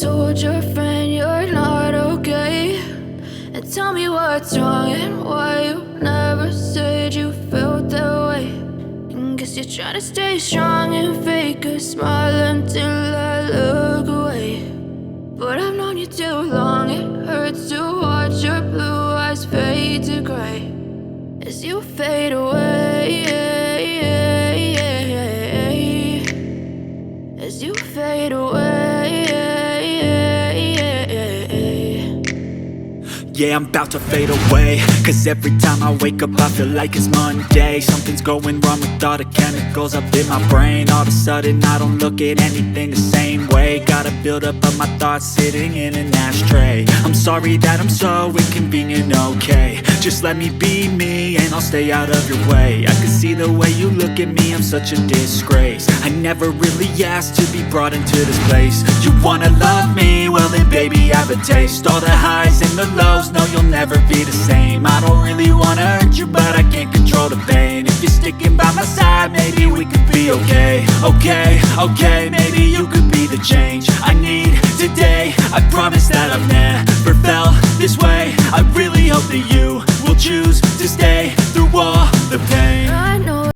told your friend you're not okay? And tell me what's wrong and why you never said you felt that way. And guess you're trying to stay strong and fake a smile until I look away. But I've known you too long, it hurts to watch your blue eyes fade to gray as you fade away, as you fade away. Yeah, I'm about to fade away, cause every time I wake up I feel like it's Monday. Something's going wrong with all the chemicals up in my brain. All of a sudden I don't look at anything the same way. Gotta build up of my thoughts sitting in an ashtray. I'm sorry that I'm so inconvenient, okay? Just let me be me and I'll stay out of your way. I can see the way you look at me, I'm such a disgrace. I never really asked to be brought into this place. You wanna love me? Well then baby I have a taste. All the highs and the lows, no you'll never be the same. I don't really wanna hurt you but I can't control the pain. If you're sticking by my side maybe we could be okay. Okay, maybe you could be the change I need today. I promise that I've never